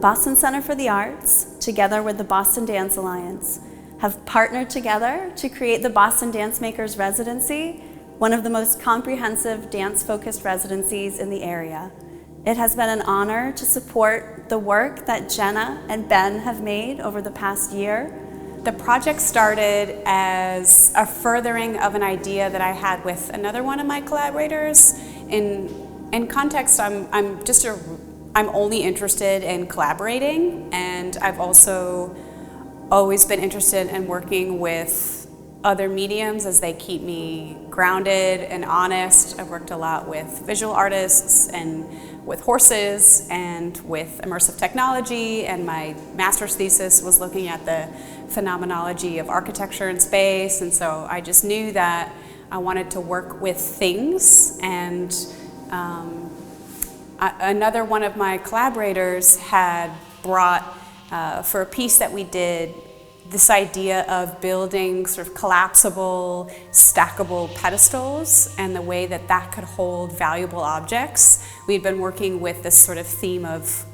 Boston Center for the Arts, together with the Boston Dance Alliance, have partnered together to create the Boston Dance Makers Residency, one of the most comprehensive dance-focused residencies in the area. It has been an honor to support the work that Jenna and Ben have made over the past year. The project started as a furthering of an idea that I had with another one of my collaborators. In context, I'm only interested in collaborating, and I've also always been interested in working with other mediums as they keep me grounded and honest. I've worked a lot with visual artists and with horses and with immersive technology, and my master's thesis was looking at the phenomenology of architecture and space, and so I just knew that I wanted to work with things. And another one of my collaborators had brought, for a piece that we did, this idea of building sort of collapsible, stackable pedestals and the way that that could hold valuable objects. We'd been working with this sort of theme of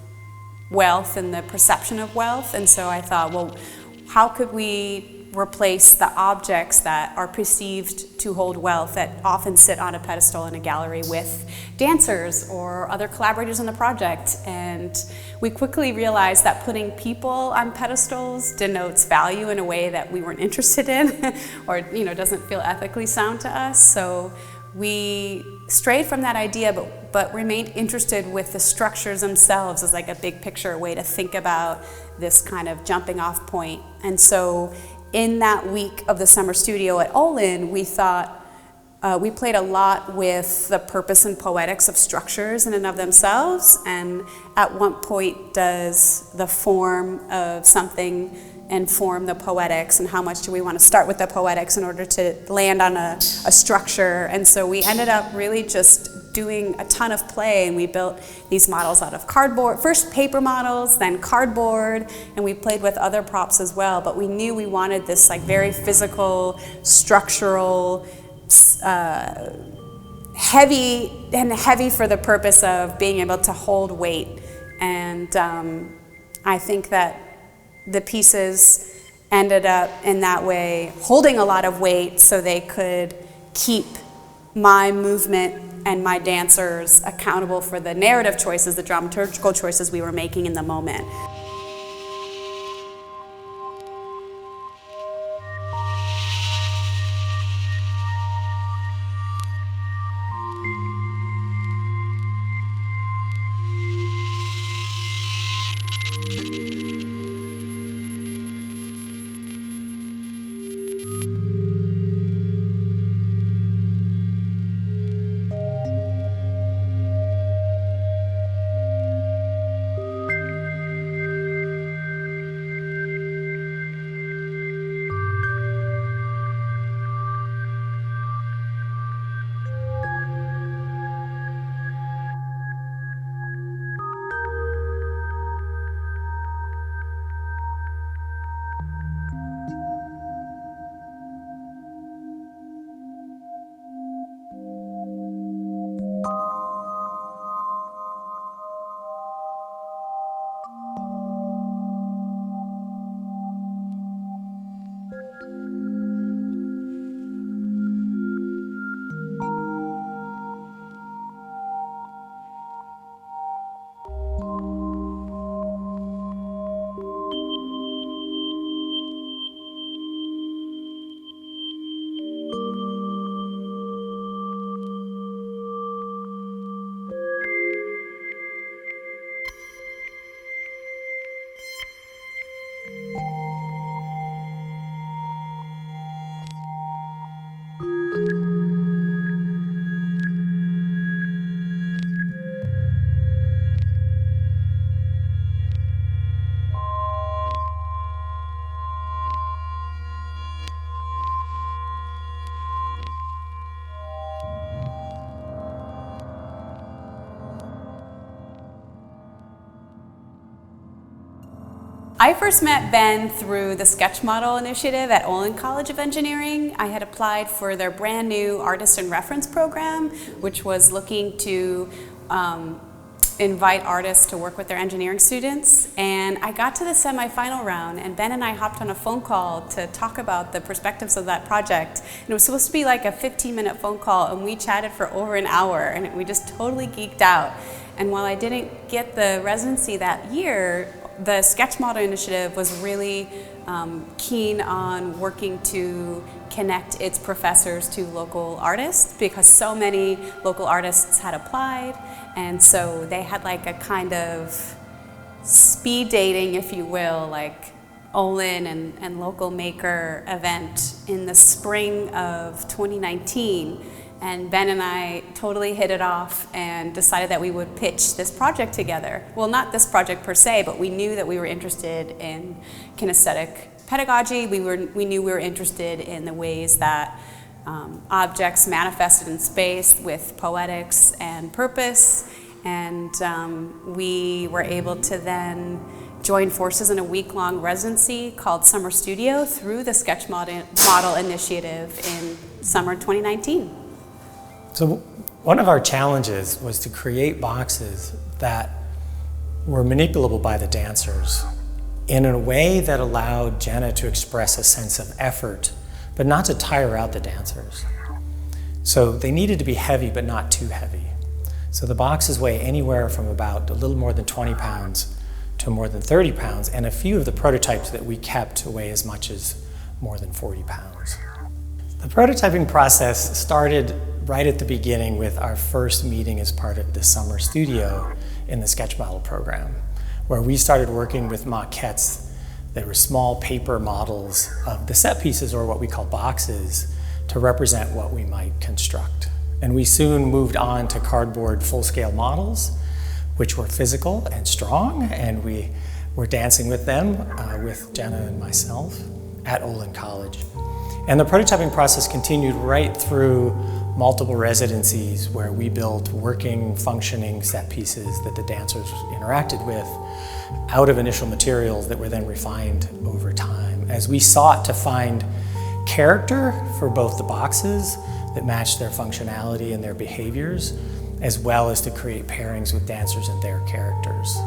wealth and the perception of wealth, and so I thought, well, how could we replace the objects that are perceived to hold wealth that often sit on a pedestal in a gallery with dancers or other collaborators in the project? And we quickly realized that putting people on pedestals denotes value in a way that we weren't interested in or doesn't feel ethically sound to us. So we strayed from that idea, but remained interested with the structures themselves as like a big picture way to think about this kind of jumping off point. And so in that week of the summer studio at Olin, we thought, we played a lot with the purpose and poetics of structures in and of themselves, and at what point does the form of something inform the poetics, and how much do we want to start with the poetics in order to land on a structure? And so we ended up really just doing a ton of play, and we built these models out of cardboard, first paper models, then cardboard, and we played with other props as well, but we knew we wanted this like very physical, structural, heavy for the purpose of being able to hold weight. And I think that the pieces ended up in that way holding a lot of weight so they could keep my movement and my dancers accountable for the narrative choices, the dramaturgical choices we were making in the moment. I first met Ben through the Sketch Model Initiative at Olin College of Engineering. I had applied for their brand new Artist in Reference program, which was looking to invite artists to work with their engineering students, and I got to the semifinal round, and Ben and I hopped on a phone call to talk about the perspectives of that project. And it was supposed to be like a 15-minute phone call, and we chatted for over an hour, and we just totally geeked out. And while I didn't get the residency that year, the Sketch Model Initiative was really keen on working to connect its professors to local artists, because so many local artists had applied, and so they had like a kind of speed dating, if you will, like Olin and local maker event in the spring of 2019. And Ben and I totally hit it off and decided that we would pitch this project together. Well, not this project per se, but we knew that we were interested in kinesthetic pedagogy. We knew we were interested in the ways that objects manifested in space with poetics and purpose. And we were able to then join forces in a week-long residency called Summer Studio through the Sketch Model Initiative in summer 2019. So one of our challenges was to create boxes that were manipulable by the dancers in a way that allowed Jenna to express a sense of effort, but not to tire out the dancers. So they needed to be heavy, but not too heavy. So the boxes weigh anywhere from about a little more than 20 pounds to more than 30 pounds, and a few of the prototypes that we kept weigh as much as more than 40 pounds. The prototyping process started right at the beginning with our first meeting as part of the summer studio in the sketch model program, where we started working with maquettes. They were small paper models of the set pieces, or what we call boxes, to represent what we might construct. And we soon moved on to cardboard full-scale models, which were physical and strong, and we were dancing with them, with Jenna and myself, at Olin College. And the prototyping process continued right through multiple residencies where we built working, functioning set pieces that the dancers interacted with out of initial materials that were then refined over time, as we sought to find character for both the boxes that matched their functionality and their behaviors, as well as to create pairings with dancers and their characters.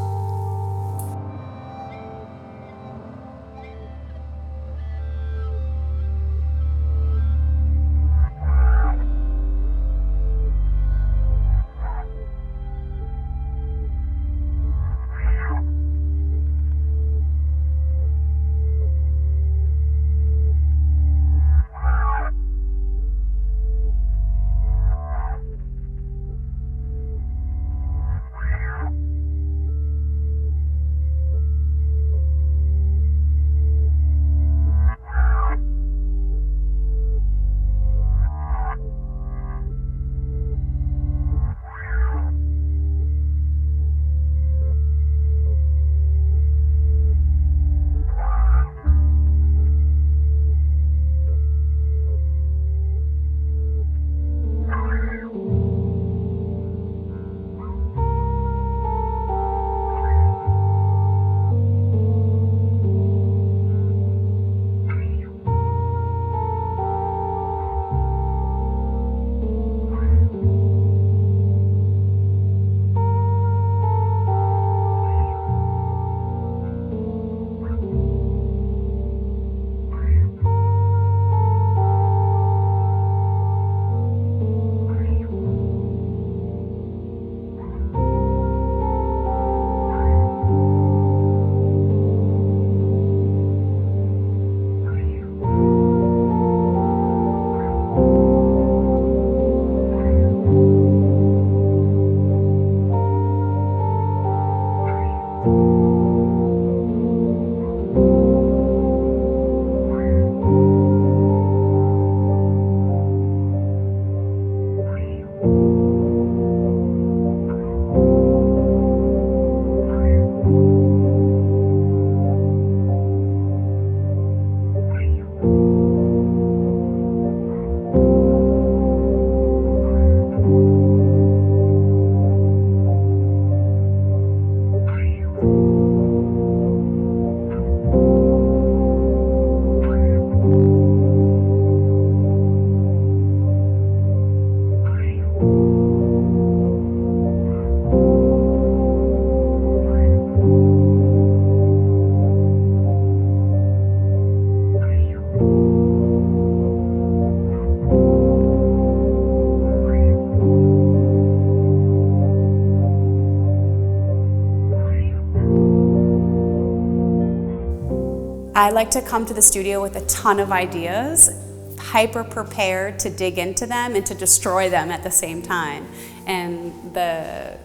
I like to come to the studio with a ton of ideas, hyper prepared to dig into them and to destroy them at the same time. And the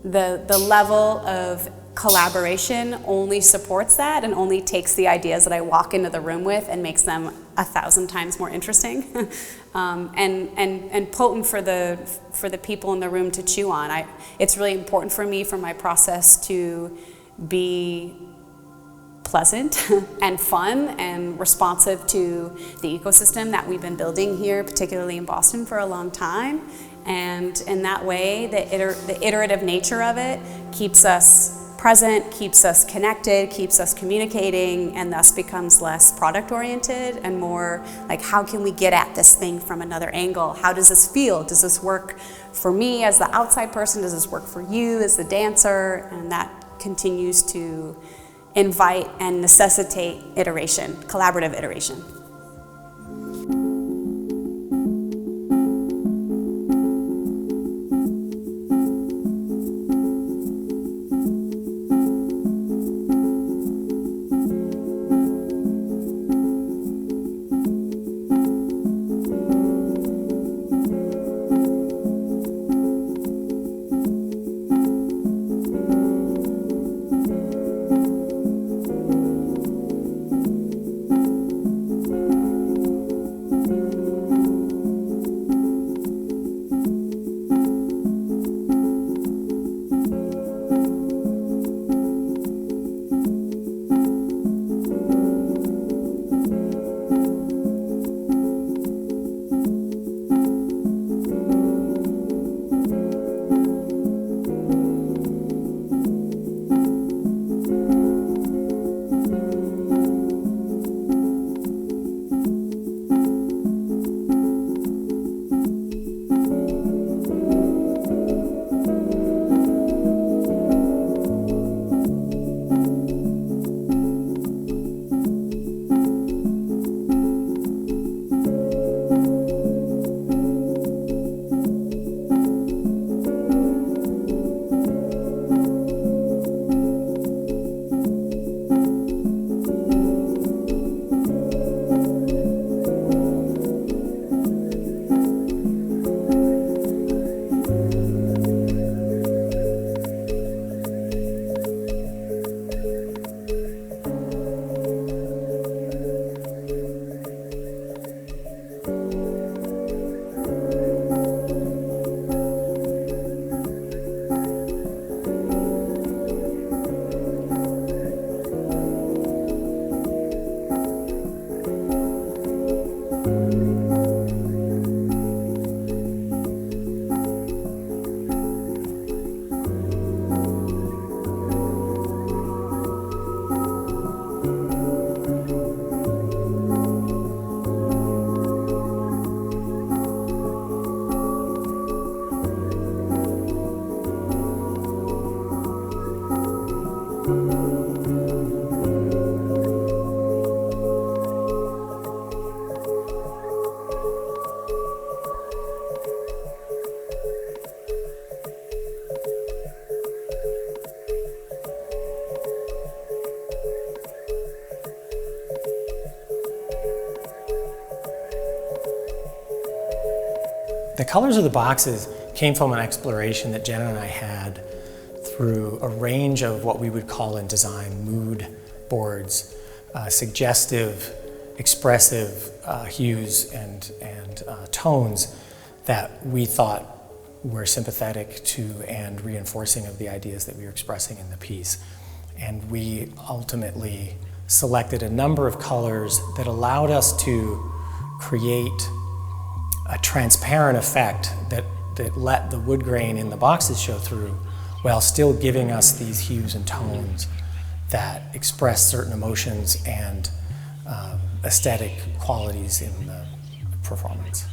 level of collaboration only supports that and only takes the ideas that I walk into the room with and makes them 1,000 times more interesting and potent for the people in the room to chew on. It's really important for me, for my process, to be pleasant and fun and responsive to the ecosystem that we've been building here, particularly in Boston, for a long time. And in that way, the iterative nature of it keeps us present, keeps us connected, keeps us communicating, and thus becomes less product-oriented and more like, how can we get at this thing from another angle? How does this feel? Does this work for me as the outside person? Does this work for you as the dancer? And that continues to invite and necessitate iteration, collaborative iteration. The colors of the boxes came from an exploration that Jenna and I had through a range of what we would call in design mood boards, suggestive, expressive hues and tones that we thought were sympathetic to and reinforcing of the ideas that we were expressing in the piece. And we ultimately selected a number of colors that allowed us to create a transparent effect that let the wood grain in the boxes show through while still giving us these hues and tones that express certain emotions and aesthetic qualities in the performance.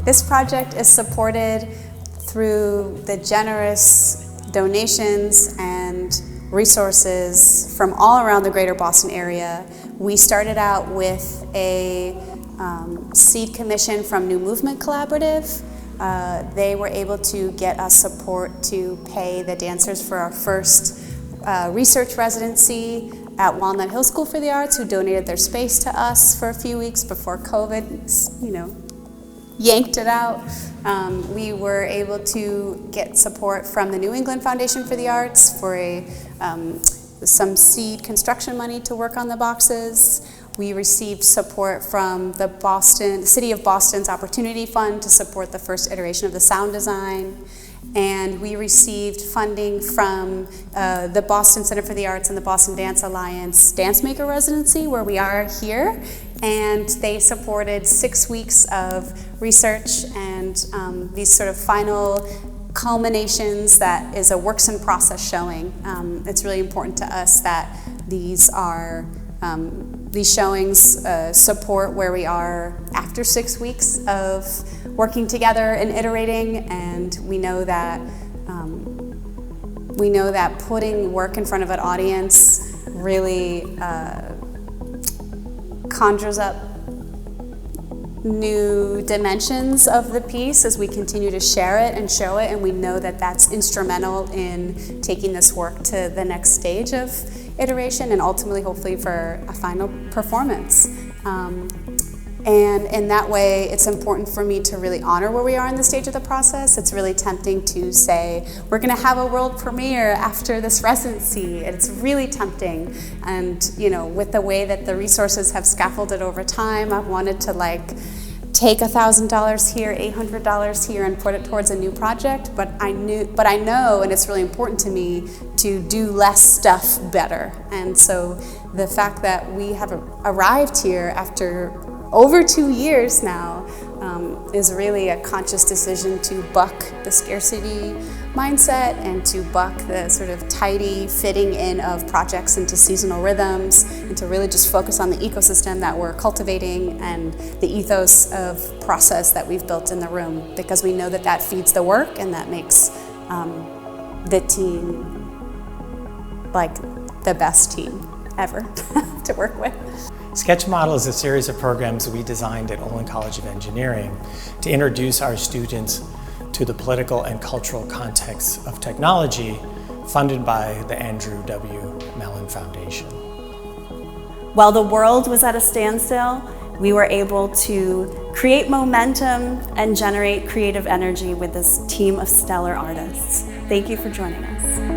This project is supported through the generous donations and resources from all around the greater Boston area. We started out with a seed commission from New Movement Collaborative. They were able to get us support to pay the dancers for our first research residency at Walnut Hill School for the Arts, who donated their space to us for a few weeks before COVID, yanked it out. We were able to get support from the New England Foundation for the Arts for some seed construction money to work on the boxes. We received support from the City of Boston's Opportunity Fund to support the first iteration of the sound design. And we received funding from the Boston Center for the Arts and the Boston Dance Alliance Dance Maker Residency, where we are here. And they supported 6 weeks of research and these sort of final culminations that is a works in process showing. It's really important to us that these showings support where we are after 6 weeks of working together and iterating, and we know that putting work in front of an audience really conjures up new dimensions of the piece as we continue to share it and show it, and we know that that's instrumental in taking this work to the next stage of iteration and ultimately hopefully for a final performance. And in that way, it's important for me to really honor where we are in the stage of the process. It's really tempting to say, we're gonna have a world premiere after this residency. It's really tempting. And with the way that the resources have scaffolded over time, I've wanted to take $1,000 here, $800 here, and put it towards a new project. But I know, and it's really important to me, to do less stuff better. And so the fact that we have arrived here after over 2 years now is really a conscious decision to buck the scarcity mindset and to buck the sort of tidy fitting in of projects into seasonal rhythms, and to really just focus on the ecosystem that we're cultivating and the ethos of process that we've built in the room, because we know that that feeds the work and that makes the team the best team ever to work with. Sketch Model is a series of programs we designed at Olin College of Engineering to introduce our students to the political and cultural context of technology, funded by the Andrew W. Mellon Foundation. While the world was at a standstill, we were able to create momentum and generate creative energy with this team of stellar artists. Thank you for joining us.